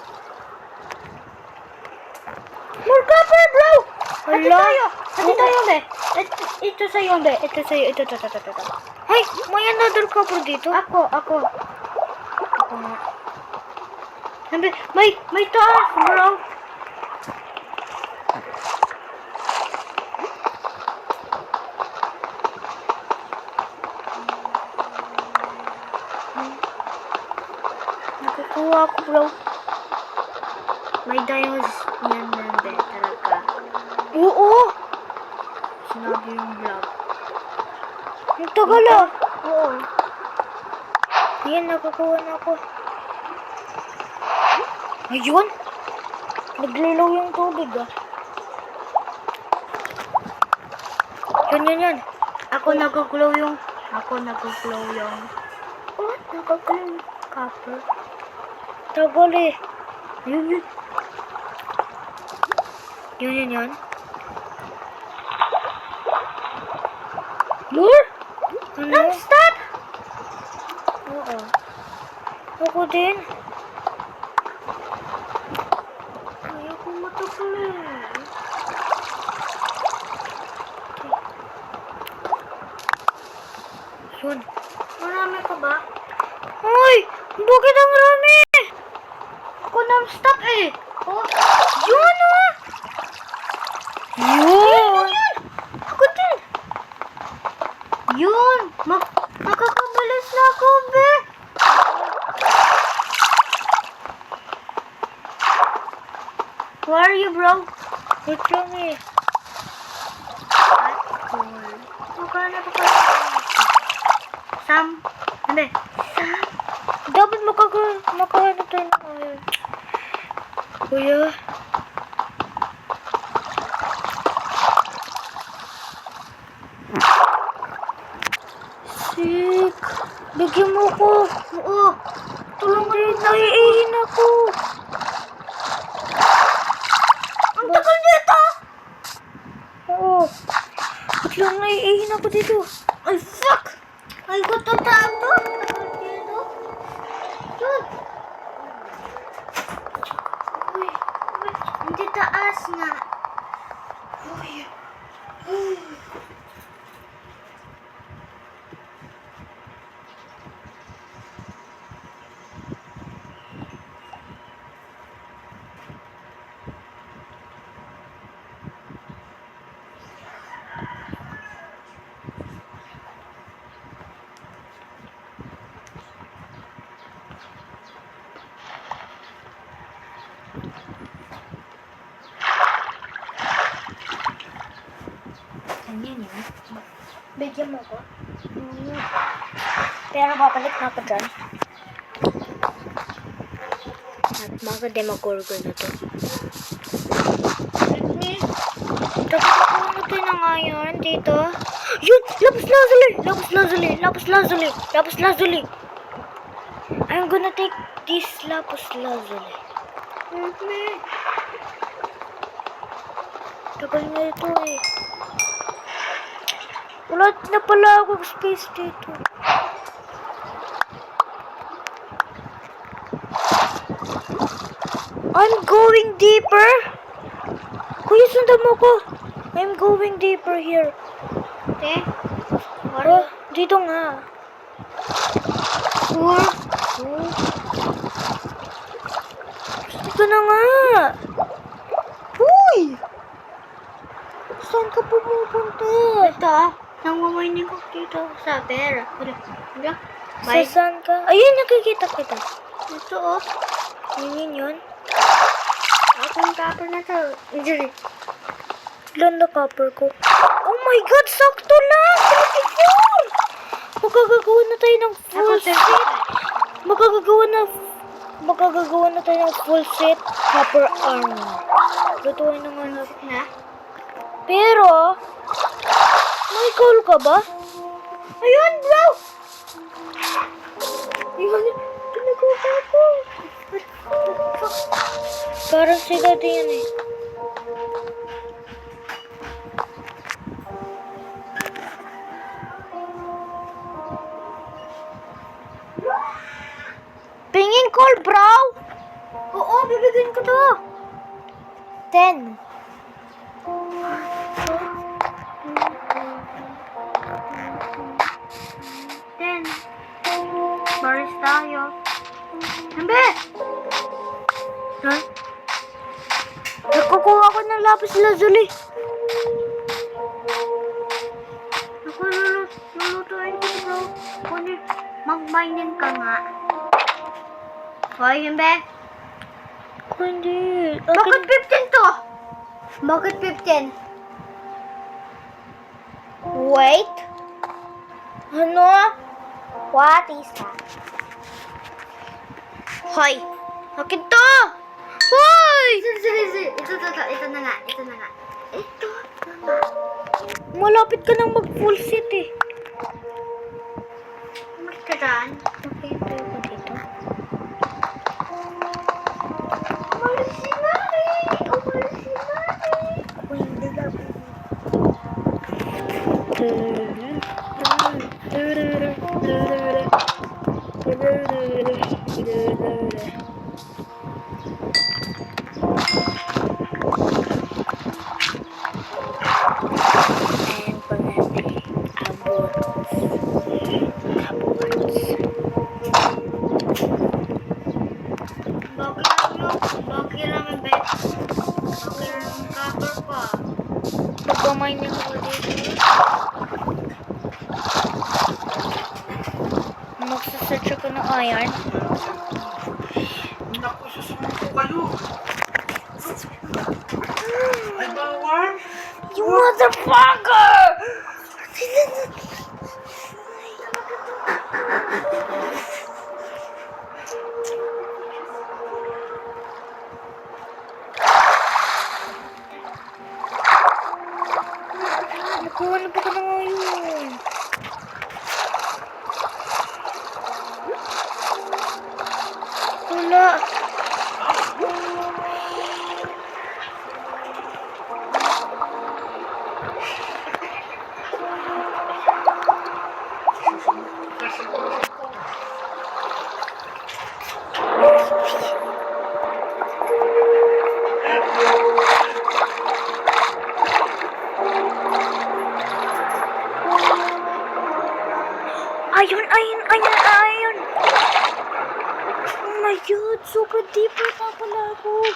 More copper, bro! Ito Hala. tayo! Ito tayo, Be! Ito sa'yo, Be! Ito sa'yo. Ito. Ay, may another copper dito. Ako nga. Sabi, may taas, bro! Nakukuha ako, bro. May diamonds yan na, Be. Talaga. Oo. Sinabi yung vlog. Ang tagal ah. Oo. Ayan, nakukuha na ako. Ayun. Naglilaw yung tubig ah. Yan. Ako nag-glow yung... What? Nag-glow yung copper. Tagal eh. Yun. Yan. More? Ano? Non-stop! Oo. Ako din. Ayoko matapulin. Yun. Marami ka ba? Ay! Bakit ang rami? Ako non-stop eh. Oh, Yun ah! Yun! ako din. Yun! Nakakabilis na ako, Be! Where are you, bro? Wait lang eh. That's cool. Magkano pa Sam? Hindi. Dapat makahanap tayo ng iron. Kuya. Sick. Bigyan mo ko. Oo. Tulungan mo. Naiihin ako. Ang tagal dito! Oo. Ba't lang naiihin ako dito? Ay, fuck! Ay, gusto tayo. Dito. Yun. Uy. Ganyan yun. Bigyan mo ko. Pero babalik na ako dyan. At mga demagorgon na to. Tapos ako natin ng iron dito. Yun! Lapis lazuli! Lapis lazuli! Lapis lazuli! Lapis lazuli! I'm gonna take this lapis lazuli. Tagal na ito eh. Wala na pala akong space dito. I'm going deeper. Kuya, sundan mo ko. I'm going deeper here. Eh? Oh, dito nga. Dito na nga. Uy! Saan ka pumupunta? Ito, nanguminig ko dito sa pera. Sa Sa saan ka? Ayun, nakikita kita. Ito oh. Yun. Akong tapos na to. Injury. Ilan na copper ko? Oh my God! Sakto lang! Beautiful! Magkagagawa na tayo ng full set. Magkagagawa na tayo ng full set copper armor. Lutuin na nga natin. Na? Pero, may goal ka ba? Ayun, bro! Ayun, pinagawa ko. Parang siga din yan eh. Pingin call, bro! Oo, bibigyan ko to. 10. Then, baris tayo. Hambe! Ha? Nakukuha ko ng lapis lazuli. Ako lulutuin ko bro. Kunin, mag-mining ka nga. Hoy, Hambe! Hindi. Bakit 15 to? Bakit 15? Wait. Ano? What is that? Hoy! Akin to! Hoy! Ito na nga. Ito na nga. Malapit ka nang mag-full set eh. Umalis ka dyan. Okay, tayo ko dito. Umalis si Mami! Umalis si Mami! Ako hindi na. Bakit naman, be? Bakit naman cover pa? Magpamining ako dito. Magsasearch ako ng iron. Naku, susunod ko kayo. Ay, bawal. You motherfucker! Nakuha na pa ka na ngayon. Wala. Ayun. Oh my God, super deep na pala ako.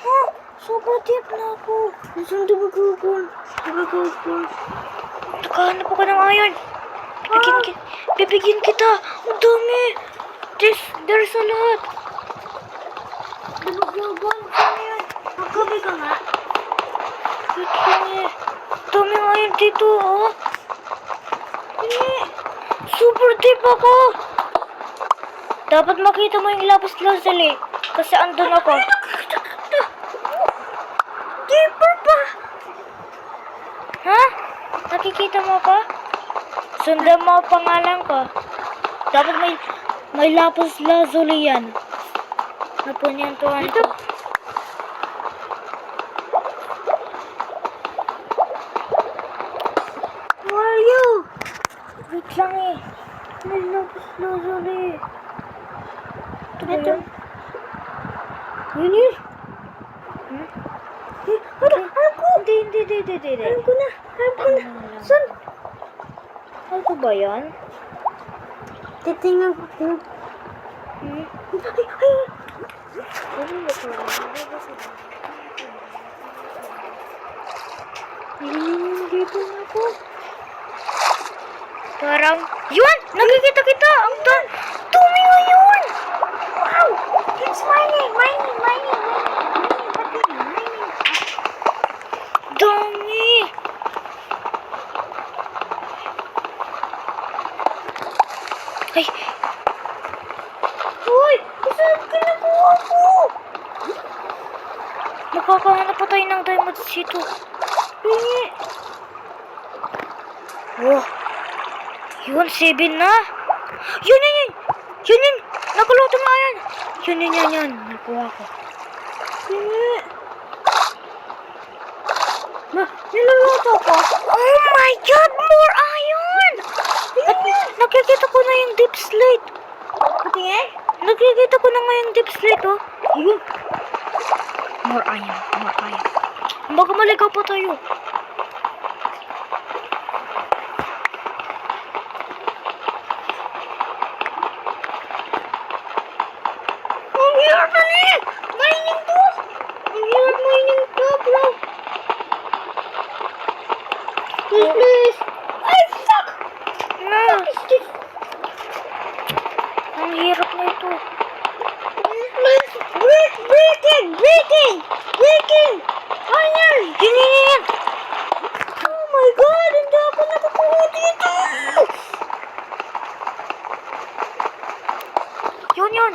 Oh, super deep na ako. Nasaan dumagugol? Nakahanap ako ng iron. Bibigyan kita. Ang dami. There's a lot. Dumagugol. Ano yan? Magkabi ka nga. Wait lang eh. Dami nga yun dito, oh. Super deep ako. Dapat makita mo yung lapis lazuli. Kasi andun ako. Deeper pa. Ha? Nakikita mo pa? Sundan mo ang pangalan ko. Dapat may lapis lazuli yan. Napunyantuan ko. Where are you? Wait lang eh. May lapis lazuli. Ito ba yun? Yun yun. Hmm? Harap ko. Hindi. Harap ko na. Saan? Ano ba yan? Titingnan ko. Hmm? Dito na ako. Parang, yun! Nakikita kita! Ang dumi nga yun! Wow! It's mining. Dami! Ay! Uy! Saan kinakuha ko? Makakahanap pa tayo ng diamonds dito. Pingi. Oh! Yun, 7 na! Yun! Nakuluto nga yan! Yun! Nakuha ko. Pingi. Niluluto ko. Oh my God! More iron! At nakikita ko na yung deep slate. Patingin? Nakikita ko na nga yung deep slate, oh. Ayun. More iron. Baka maligaw pa tayo. Ang hirap na niya! Mining to! Ang hirap mining to, bro! Please! Ay, fuck! Na! What is this? Ang hirap na ito. Please! Breaking! Iron! Yan! Oh my God! Hindi ako nakukuha dito! Yun!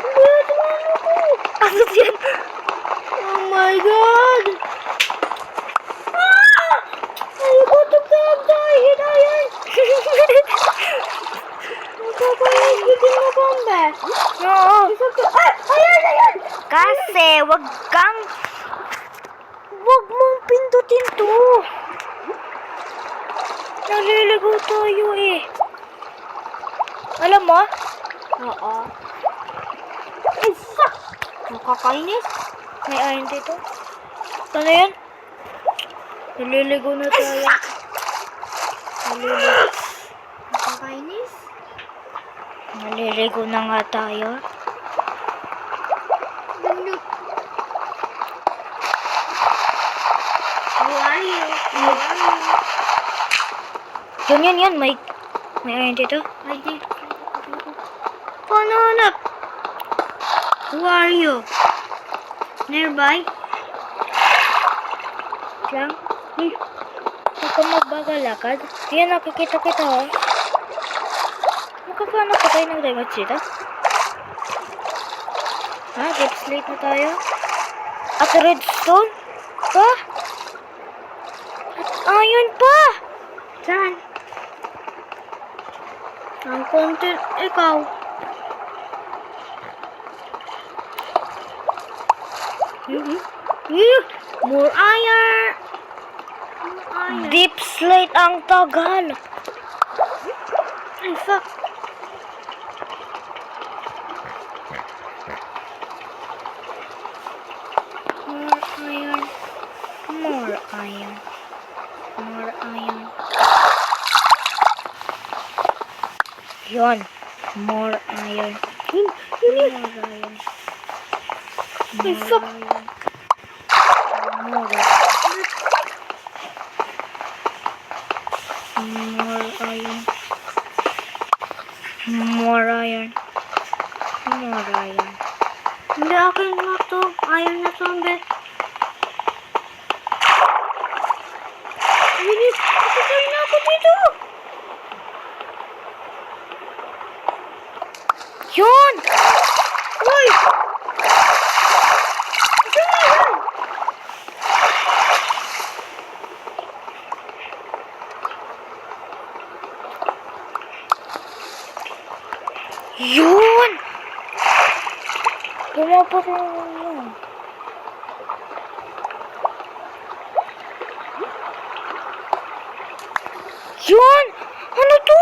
Hindi ako. Ano yan? Oh my God! Ah! I got to hit iron! Magkakaigigin mo bomba. Oo. Ayan! Kasi, wag mong pindutin to. Naliligaw tayo eh. Alam mo? Oo. Ay, fuck! Nakakainis. May iron dito. Ano yan? Naliligaw na tayo. Nakakainis. Naliligaw na nga tayo. Ano? Who are you? Yan. May iron dito. I did. Paano hanap? Who are you? Nearby? Lang. Huwag kang magbagalakad. Yan, nakikita kita oh. Makakahanap pa tayo ng diamonds dito. Ha? Deep slate na tayo. At redstone? Pa? At iron pa! Saan? Ang content, ikaw. More iron! Deep slate ang tagal. Ay, fuck. More iron. Yun. More iron. More iron. Ay, fuck. More iron. Hindi, akin na to. Iron na to, bet. Yun! Pumapatay yun. Yun! Ano to?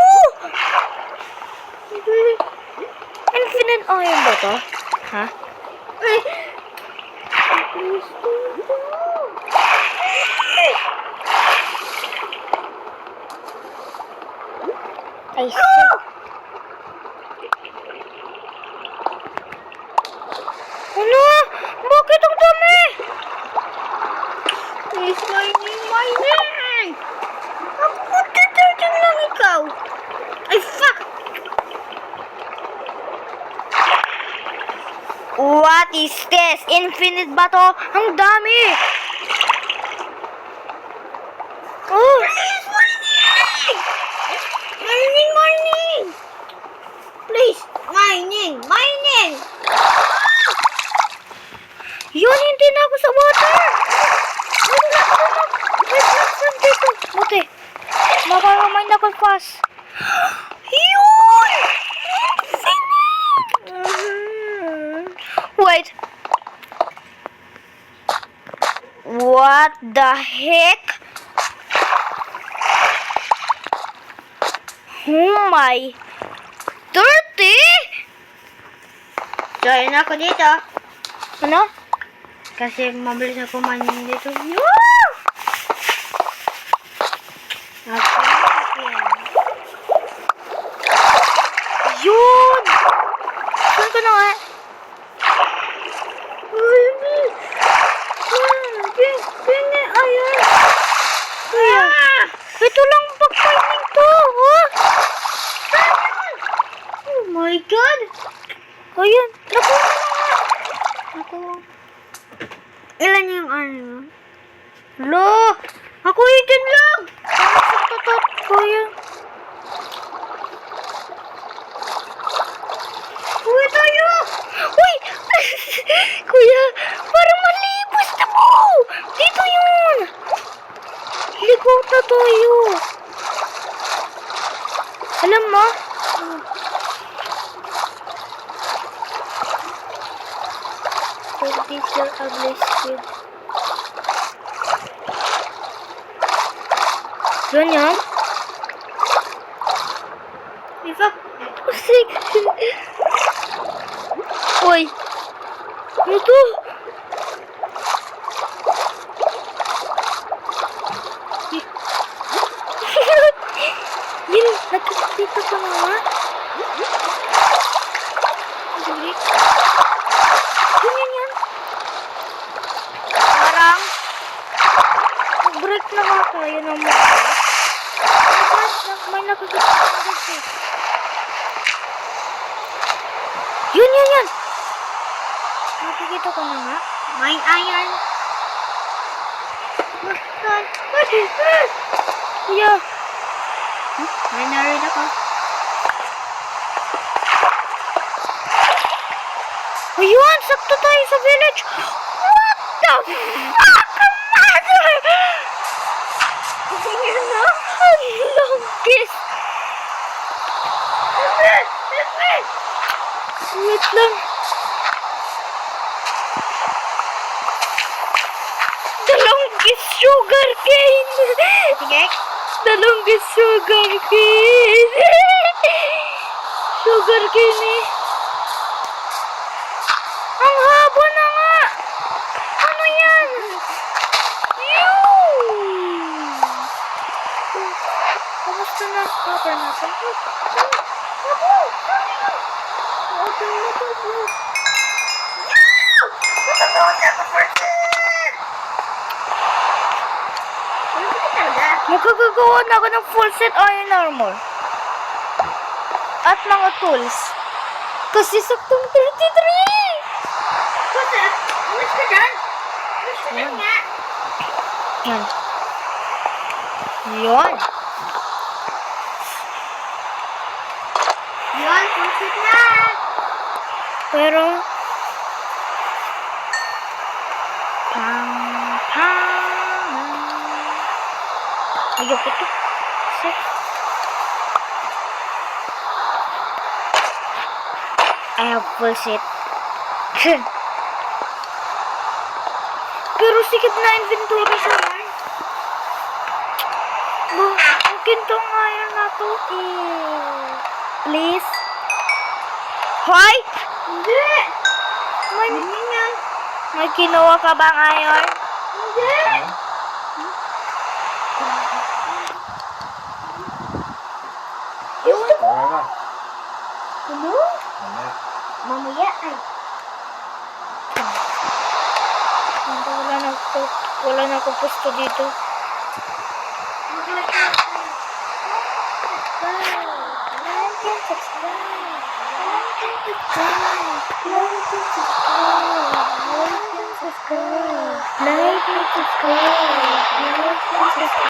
Infinite iron ba to? Ha? Ay! I see. Ano? Bakit ang dami? Please, mining! Ako, detergent lang ikaw. Ay, fuck! What is this? Infinite ba to? Ang dami! Oh! Please, mining! Please, mining! Yun, hindi na ako sa water! May platform dito. Buti. Makakamay na ako fast. Yun! Infinite! Wait. What the heck? Oh my. 30? Join ako dito. Ano? Kasi mabilis ako mining dito. Yun! Saan ka na nga? Ayun! Kuya, ito lang pag-mining to, oh! Oh my God! Ayun, naku! Ako. Ilan yung ano? Lo! Ako din lang! Tatot, kuya. Uwi tayo! Uy! Kuya, parang malibos na mo! Dito yun! Ligaw na tayo! Alam mo? Take this your ugly squid. Yun yan? Isa. Usik! Uy! Ano to? Yun, nakikita ko na nga. Yan. Parang break na nga ako. Yun ang mga. May nakikita ko na dito. Yun. Nakikita ko na nga. Mine iron. Kuya. May narin ako. Ayun, sakto tayo sa village. What the fuck, mother? Yun na, ang longest. Wait lang. The longest sugar cane. Sige. The longest sugar cane. Sugar cane eh. Ang haba na nga. Ano yan? Kamusta na cover natin? Magkagagawa na ako ng full set iron armor. At mga tools. Kasi saktong 33! Kusa, umas ka dyan. Umas ka dyan nga. Yan. Yun. Yun, kusit na. Pero, pang. Ayoko to. Set. I have full seat. Pero sikip na inventory siya. Mungkin to ngayon na to. Please. Hoy! Hindi! May, Hindi nga. may kinuha ka ba ngayon? Hindi! Yun. Wala. Ano? Wala. Mamaya ay. Wala na akong gusto dito. Mag-like ka. Like and subscribe. Like and subscribe. Like and subscribe. Like and subscribe. Like and subscribe. Like and subscribe.